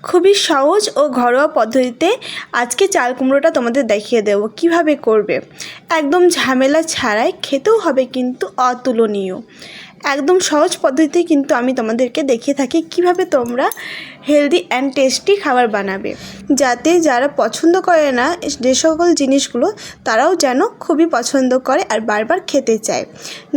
খুবই সহজ ও ঘরোয়া পদ্ধতিতে আজকে চাল কুমড়োটা তোমাদের দেখিয়ে দেব কিভাবে করবে। একদম ঝামেলা ছাড়াই খেতেও হবে কিন্তু অতুলনীয়। একদম সহজ পদ্ধতিতে কিন্তু আমি তোমাদেরকে দেখিয়ে থাকি কিভাবে তোমরা হেলদি অ্যান্ড টেস্টি খাবার বানাবে, যাতে যারা পছন্দ করে না যে সকল জিনিসগুলো তারাও যেন খুবই পছন্দ করে আর বারবার খেতে চায়।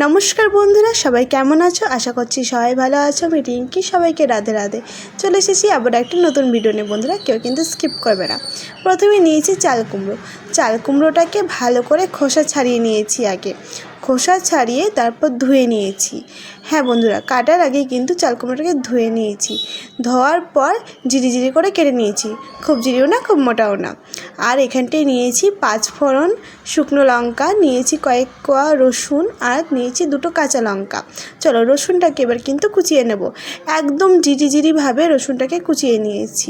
নমস্কার বন্ধুরা, সবাই কেমন আছো? আশা করছি সবাই ভালো আছো। আমি রিঙ্কি, সবাইকে রাধে রাধে। চলে এসেছি আবার একটা নতুন ভিডিও নিয়ে। বন্ধুরা কেউ কিন্তু স্কিপ করবে না। প্রথমে নিয়েছি চাল কুমড়ো। চাল কুমড়োটাকে ভালো করে খোসা ছাড়িয়ে নিয়েছি। আগে খোসা ছাড়িয়ে তারপর ধুয়ে নিয়েছি। হ্যাঁ বন্ধুরা, কাটার আগে কিন্তু চাল কুমড়োটাকে ধুয়ে নিয়েছি। ধোয়ার পর জিরি জিরি করে কেটে নিয়েছি, খুব জিরিও না খুব মোটাও না। আর এখানটায় নিয়েছি 5 ফোড়ন, শুকনো লঙ্কা, নিয়েছি কয়েক কোয়া রসুন, আর নিয়েছি 2টো কাঁচা লঙ্কা। চলো রসুনটাকে এবার কিন্তু কুচিয়ে নেব। একদম জিরি জিরিভাবে রসুনটাকে কুচিয়ে নিয়েছি।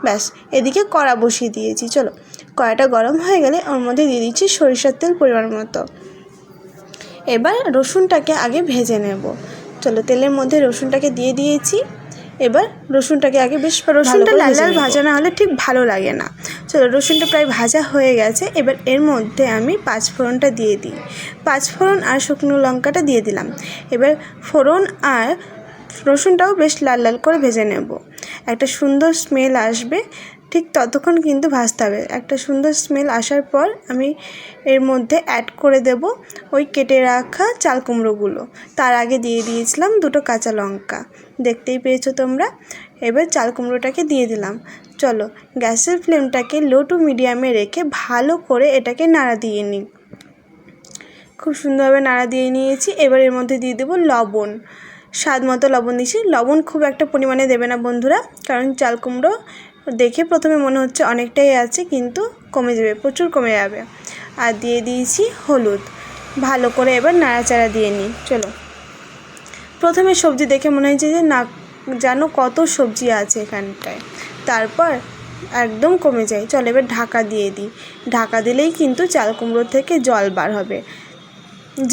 ব্যাস, এদিকে কড়া বসিয়ে দিয়েছি। চলো কড়াটা গরম হয়ে গেলে ওর মধ্যে দিয়ে দিচ্ছি সরিষার তেল পরিমাণ মতো। এবার রসুনটাকে আগে ভেজে নেব। চলো তেলের মধ্যে রসুনটাকে দিয়ে দিয়েছি। এবার রসুনটাকে আগে বেশ রসুনটা লাল লাল ভাজা না হলে ঠিক ভালো লাগে না। চলো রসুনটা প্রায় ভাজা হয়ে গেছে। এবার এর মধ্যে আমি 5 ফোড়নটা দিয়ে দিই। 5 ফোড়ন আর শুকনো লঙ্কাটা দিয়ে দিলাম। এবার ফোড়ন আর রসুনটাও বেশ লাল লাল করে ভেজে নেব। একটা সুন্দর স্মেল আসবে, ঠিক ততক্ষণ কিন্তু ভাজতে হবে। একটা সুন্দর স্মেল আসার পর আমি এর মধ্যে অ্যাড করে দেব ওই কেটে রাখা চাল কুমড়োগুলো। তার আগে দিয়ে দিয়েছিলাম 2টো কাঁচা লঙ্কা, দেখতেই পেয়েছো তোমরা। এবার চাল কুমড়োটাকে দিয়ে দিলাম। চলো গ্যাসের ফ্লেমটাকে লো টু মিডিয়ামে রেখে ভালো করে এটাকে নাড়া দিয়ে নিই। খুব সুন্দরভাবে নাড়া দিয়ে নিয়েছি। এবার এর মধ্যে দিয়ে দেবো লবণ। স্বাদ মতো লবণ দিয়েছি। লবণ খুব একটা পরিমাণে দেবে না বন্ধুরা, কারণ চাল কুমড়ো দেখে প্রথমে মনে হচ্ছে অনেকটাই আছে, কিন্তু কমে যাবে, প্রচুর কমে যাবে। আর দিয়ে দিয়েছি হলুদ। ভালো করে এবার নাড়াচাড়া দিয়ে নিই। চলো প্রথমে সবজি দেখে মনে হয়েছে যে না জানো কত সবজি আছে এখানটায়, তারপর একদম কমে যায়। চলো এবার ঢাকা দিয়ে দিই। ঢাকা দিলেই কিন্তু চাল কুমড়ো থেকে জল বার হবে।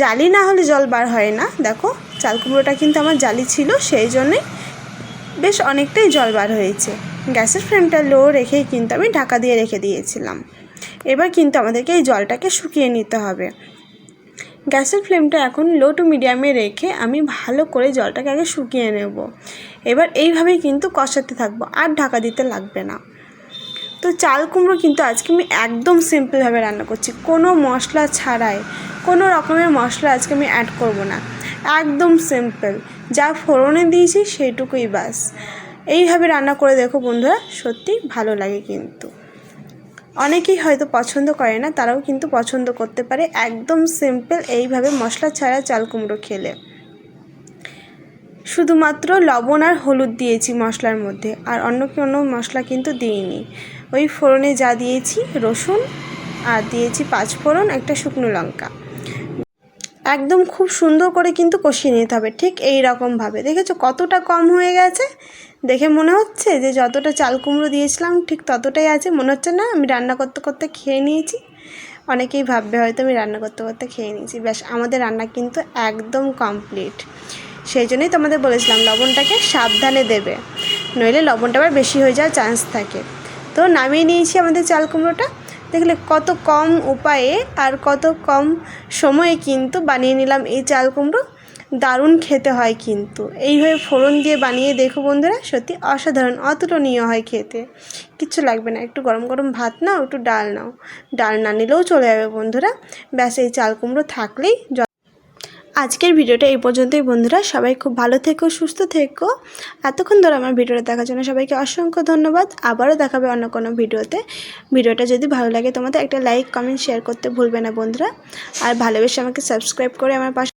জালি না হলে জল বার হয় না। দেখো চাল কুমড়োটা কিন্তু আমার জালি ছিল, সেই জন্যই বেশ অনেকটাই জল বার হয়েছে। গ্যাসের ফ্লেমটা লো রেখেই কিন্তু আমি ঢাকা দিয়ে রেখে দিয়েছিলাম। এবার কিন্তু আমাদেরকে এই জলটাকে শুকিয়ে নিতে হবে। গ্যাসের ফ্লেমটা এখন লো টু মিডিয়ামে রেখে আমি ভালো করে জলটাকে আগে শুকিয়ে নেব। এবার এইভাবেই কিন্তু কষাতে থাকবো, আর ঢাকা দিতে লাগবে না। তো চাল কুমড়ো কিন্তু আজকে আমি একদম সিম্পলভাবে রান্না করছি, কোনো মশলা ছাড়াই, কোনো রকমের মশলা আজকে আমি অ্যাড করব না। একদম সিম্পল, যা ফোড়নে দিয়েছি সেইটুকুই বাস। এইভাবে রান্না করে দেখো বন্ধুরা, সত্যি ভালো লাগে। কিন্তু অনেকেই হয়তো পছন্দ করে না, তারাও কিন্তু পছন্দ করতে পারে। একদম সিম্পল এইভাবে মশলা ছাড়া চাল কুমড়ো খেলে। শুধুমাত্র লবণ আর হলুদ দিয়েছি মশলার মধ্যে, আর অন্য কোনো মশলা কিন্তু দিইনি। ওই ফোড়নে যা দিয়েছি রসুন, আর দিয়েছি 5 ফোড়ন, একটা শুকনো লঙ্কা। একদম খুব সুন্দর করে কিন্তু কষিয়ে নিতে হবে, ঠিক এই রকমভাবে। দেখেছো কতটা কম হয়ে গেছে? দেখে মনে হচ্ছে যে যতটা চাল কুমড়ো দিয়েছিলাম ঠিক ততটাই আছে। মনে হচ্ছে না আমি রান্না করতে করতে খেয়ে নিয়েছি? অনেকেই ভাববে হয়তো আমি রান্না করতে করতে খেয়ে নিয়েছি। ব্যাস, আমাদের রান্না কিন্তু একদম কমপ্লিট। সেই জন্যই তোমাদের বলেছিলাম লবণটাকে সাবধানে দেবে, নইলে লবণটা আবার বেশি হয়ে যাওয়ার চান্স থাকে। তো নামিয়ে নিয়েছি আমাদের চাল কুমড়োটা। দেখলে কত কম উপায়ে আর কত কম সময়ে কিন্তু বানিয়ে নিলাম এই চাল কুমড়ো। দারুণ খেতে হয় কিন্তু। এইভাবে ফোড়ন দিয়ে বানিয়ে দেখো বন্ধুরা, সত্যি অসাধারণ, অতুলনীয় হয় খেতে। কিচ্ছু লাগবে না, একটু গরম গরম ভাত নাও, একটু ডাল নাও, ডাল না নিলেও চলে যাবে বন্ধুরা। ব্যাস, এই চাল কুমড়ো থাকলেই। আজকের ভিডিওটা এই পর্যন্তই বন্ধুরা। সবাই খুব ভালো থেকো, সুস্থ থেকো। এতক্ষণ ধরে আমার ভিডিওটা দেখার জন্য সবাইকে অসংখ্য ধন্যবাদ। আবারও দেখাবে অন্য কোনো ভিডিওতে। ভিডিওটা যদি ভালো লাগে তোমাদের একটা লাইক, কমেন্ট, শেয়ার করতে ভুলবে না বন্ধুরা। আর ভালোবেসে আমাকে সাবস্ক্রাইব করে আমার পাশে